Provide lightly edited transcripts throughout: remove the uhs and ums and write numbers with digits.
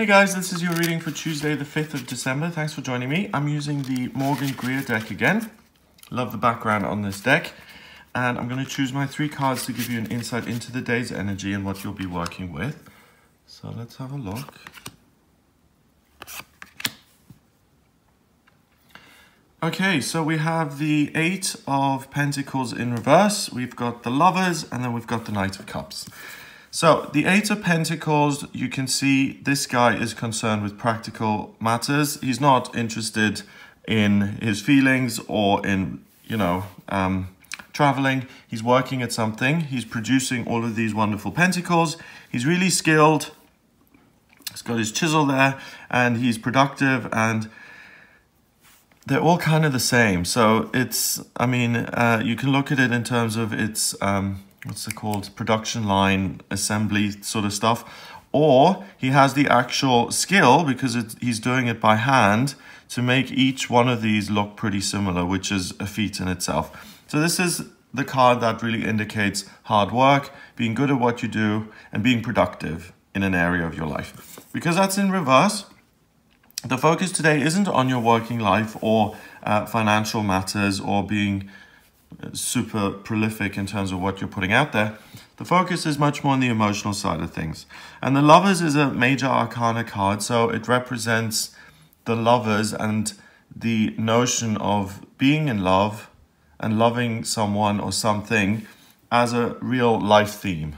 Hey guys, this is your reading for Tuesday the 5th of December. Thanks for joining me. I'm using the Morgan Greer deck again. Love the background on this deck. And I'm going to choose my 3 cards to give you an insight into the day's energy and what you'll be working with. So let's have a look. Okay, so we have the 8 of Pentacles in reverse. We've got the Lovers and then we've got the Knight of Cups. So the 8 of Pentacles, you can see this guy is concerned with practical matters. He's not interested in his feelings or in, traveling. He's working at something. He's producing all of these wonderful pentacles. He's really skilled. He's got his chisel there and he's productive, and they're all kind of the same. So it's, you can look at it in terms of its, what's it called? Production line, assembly sort of stuff. Or he has the actual skill, because he's doing it by hand, to make each one of these look pretty similar, which is a feat in itself. So this is the card that really indicates hard work, being good at what you do, and being productive in an area of your life. Because that's in reverse, the focus today isn't on your working life or financial matters or being super prolific in terms of what you're putting out there. The focus is much more on the emotional side of things. And the Lovers is a major arcana card, so it represents the lovers and the notion of being in love and loving someone or something as a real life theme.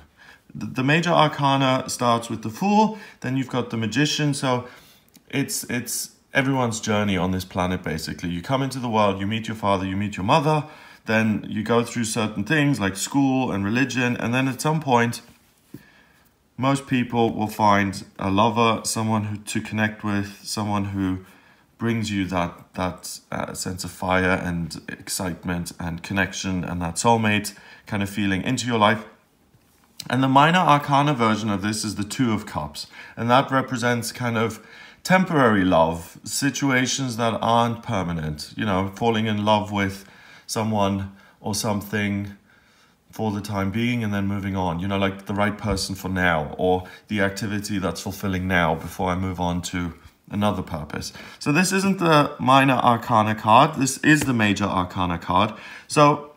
The major arcana starts with the Fool, then you've got the Magician. So it's everyone's journey on this planet, basically. You come into the world, you meet your father, you meet your mother, then you go through certain things like school and religion, and then at some point, most people will find a lover, someone to connect with, someone who brings you that sense of fire and excitement and connection and that soulmate kind of feeling into your life. And the minor arcana version of this is the 2 of Cups, and that represents kind of temporary love, situations that aren't permanent, falling in love with someone or something for the time being and then moving on, like the right person for now, or the activity that's fulfilling now before I move on to another purpose. So this isn't the minor arcana card, this is the major arcana card. So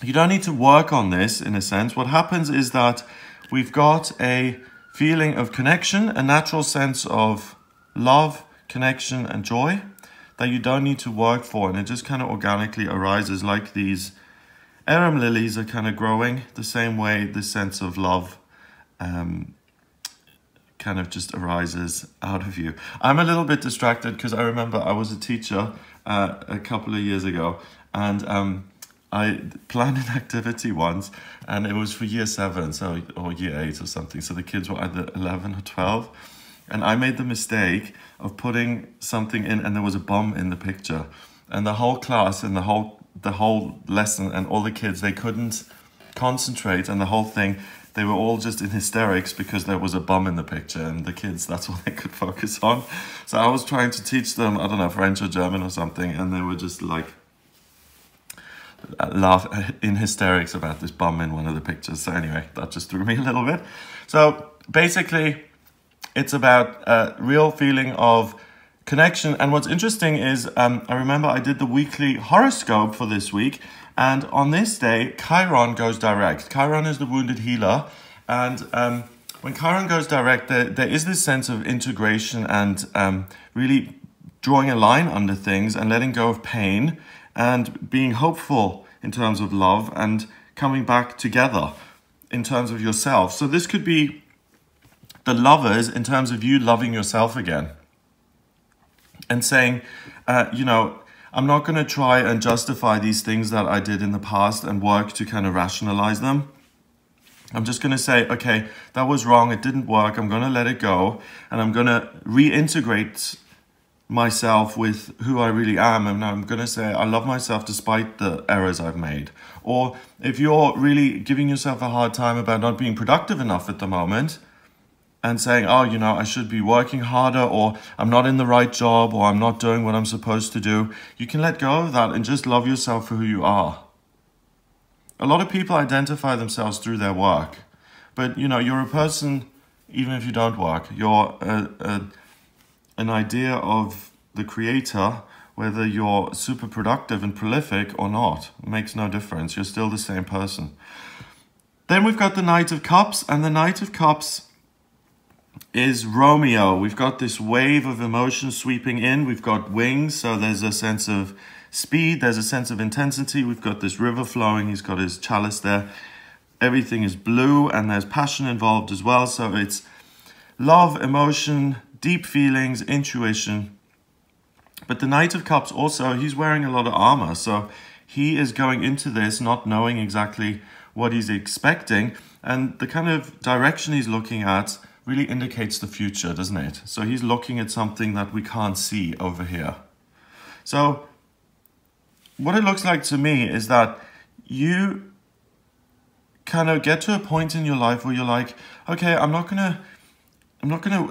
you don't need to work on this in a sense. What happens is that we've got a feeling of connection, a natural sense of love, connection and joy that you don't need to work for, and it just kind of organically arises, like these arum lilies are kind of growing the same way this sense of love kind of just arises out of you. I'm a little bit distracted because I remember I was a teacher a couple of years ago, and I planned an activity once, and it was for year 7, or year 8 or something. So the kids were either 11 or 12. And I made the mistake of putting something in, and there was a bomb in the picture. And the whole class and the whole lesson and all the kids, they couldn't concentrate, and the whole thing, they were all just in hysterics because there was a bomb in the picture, and the kids, that's all they could focus on. So I was trying to teach them, I don't know, French or German or something, and they were just like laugh in hysterics about this bomb in one of the pictures. So anyway, that just threw me a little bit. So basically, it's about a real feeling of connection. And what's interesting is, I remember I did the weekly horoscope for this week, and on this day, Chiron goes direct. Chiron is the wounded healer, and when Chiron goes direct, there is this sense of integration and really drawing a line under things and letting go of pain and being hopeful in terms of love and coming back together in terms of yourself. So this could be the Lovers in terms of you loving yourself again and saying, I'm not going to try and justify these things that I did in the past and work to kind of rationalize them. I'm just going to say, okay, that was wrong, it didn't work, I'm going to let it go, and I'm going to reintegrate myself with who I really am, and I'm going to say I love myself despite the errors I've made. Or if you're really giving yourself a hard time about not being productive enough at the moment and saying, oh, I should be working harder, or I'm not in the right job, or I'm not doing what I'm supposed to do, you can let go of that and just love yourself for who you are. A lot of people identify themselves through their work, but you're a person even if you don't work. You're an idea of the creator, whether you're super productive and prolific or not. It makes no difference. You're still the same person. Then we've got the Knight of Cups, and the Knight of Cups is Romeo. We've got this wave of emotion sweeping in. We've got wings, so there's a sense of speed, there's a sense of intensity. We've got this river flowing. He's got his chalice there. Everything is blue, and there's passion involved as well. So it's love, emotion, deep feelings, intuition. But the Knight of Cups also, he's wearing a lot of armor. So he is going into this not knowing exactly what he's expecting. And the kind of direction he's looking at really indicates the future, doesn't it? So he's looking at something that we can't see over here. So what it looks like to me is that you kind of get to a point in your life where you're like, okay, I'm not gonna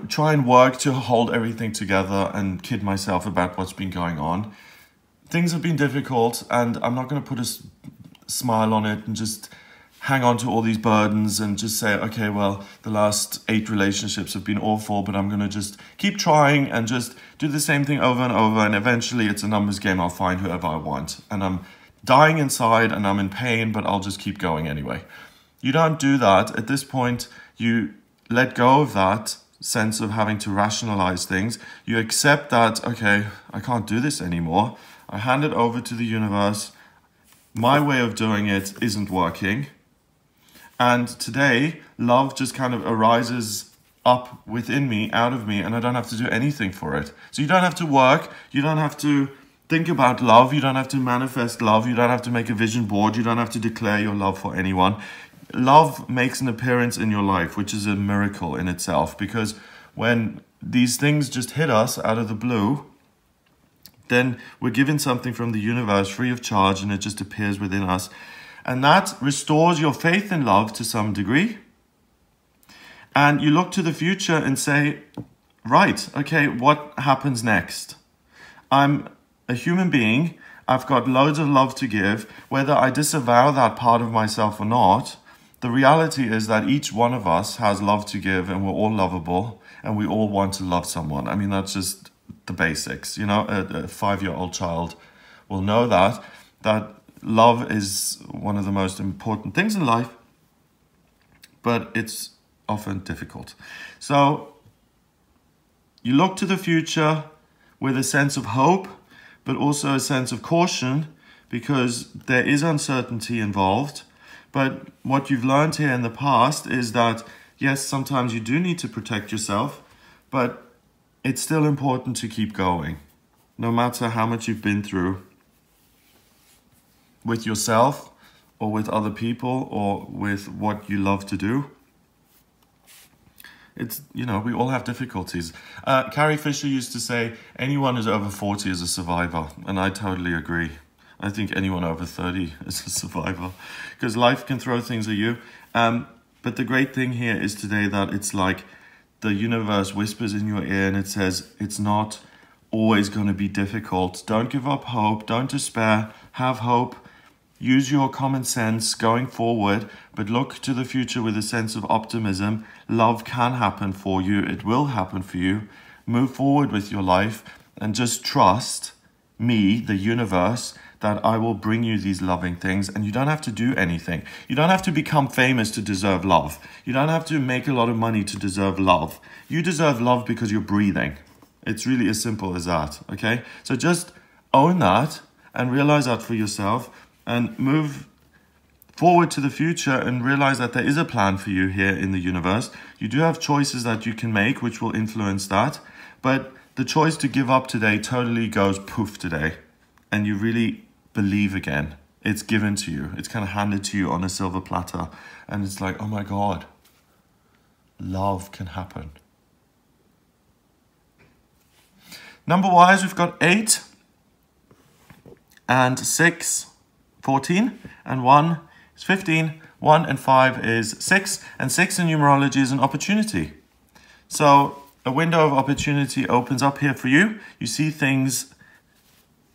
try and work to hold everything together and kid myself about what's been going on. Things have been difficult, and I'm not gonna put a smile on it and just hang on to all these burdens and just say, okay, well, the last 8 relationships have been awful, but I'm going to just keep trying and just do the same thing over and over, and eventually it's a numbers game. I'll find whoever I want. And I'm dying inside and I'm in pain, but I'll just keep going anyway. You don't do that. At this point, you let go of that sense of having to rationalize things. You accept that, okay, I can't do this anymore. I hand it over to the universe. My way of doing it isn't working. And today, love just kind of arises up within me, out of me, and I don't have to do anything for it. So you don't have to work, you don't have to think about love, you don't have to manifest love, you don't have to make a vision board, you don't have to declare your love for anyone. Love makes an appearance in your life, which is a miracle in itself, because when these things just hit us out of the blue, then we're given something from the universe free of charge, and it just appears within us. And that restores your faith in love to some degree. And you look to the future and say, right, okay, what happens next? I'm a human being. I've got loads of love to give. Whether I disavow that part of myself or not, the reality is that each one of us has love to give, and we're all lovable, and we all want to love someone. I mean, that's just the basics. You know, a 5-year-old child will know that love is one of the most important things in life, but it's often difficult. So you look to the future with a sense of hope, but also a sense of caution, because there is uncertainty involved. But what you've learned here in the past is that, yes, sometimes you do need to protect yourself, but it's still important to keep going, no matter how much you've been through, with yourself or with other people or with what you love to do. It's, you know, we all have difficulties. Carrie Fisher used to say, anyone who's over 40 is a survivor. And I totally agree. I think anyone over 30 is a survivor, because life can throw things at you. But the great thing here is today that it's like the universe whispers in your ear and it says, it's not always going to be difficult. Don't give up hope. Don't despair. Have hope. Use your common sense going forward, but look to the future with a sense of optimism. Love can happen for you. It will happen for you. Move forward with your life and just trust me, the universe, that I will bring you these loving things, and you don't have to do anything. You don't have to become famous to deserve love. You don't have to make a lot of money to deserve love. You deserve love because you're breathing. It's really as simple as that, okay? So just own that and realize that for yourself, and move forward to the future and realize that there is a plan for you here in the universe. You do have choices that you can make which will influence that, but the choice to give up today totally goes poof today, and you really believe again. It's given to you. It's kind of handed to you on a silver platter, and it's like, oh my God, love can happen. Number-wise, we've got 8 and 6, 14, and 1 is 15, 1 and 5 is 6, and 6 in numerology is an opportunity. So a window of opportunity opens up here for you. You see things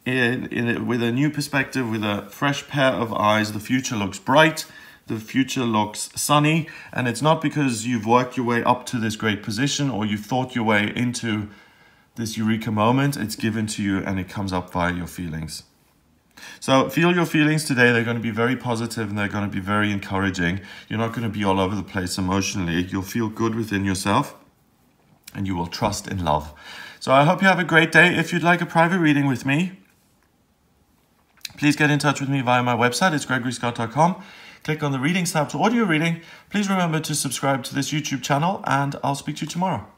with a new perspective, with a fresh pair of eyes. The future looks bright. The future looks sunny, and it's not because you've worked your way up to this great position or you've thought your way into this eureka moment. It's given to you and it comes up via your feelings. So feel your feelings today. They're going to be very positive and they're going to be very encouraging. You're not going to be all over the place emotionally. You'll feel good within yourself and you will trust in love. So I hope you have a great day. If you'd like a private reading with me, please get in touch with me via my website. It's gregoryscott.com. Click on the readings tab to audio reading. Please remember to subscribe to this YouTube channel and I'll speak to you tomorrow.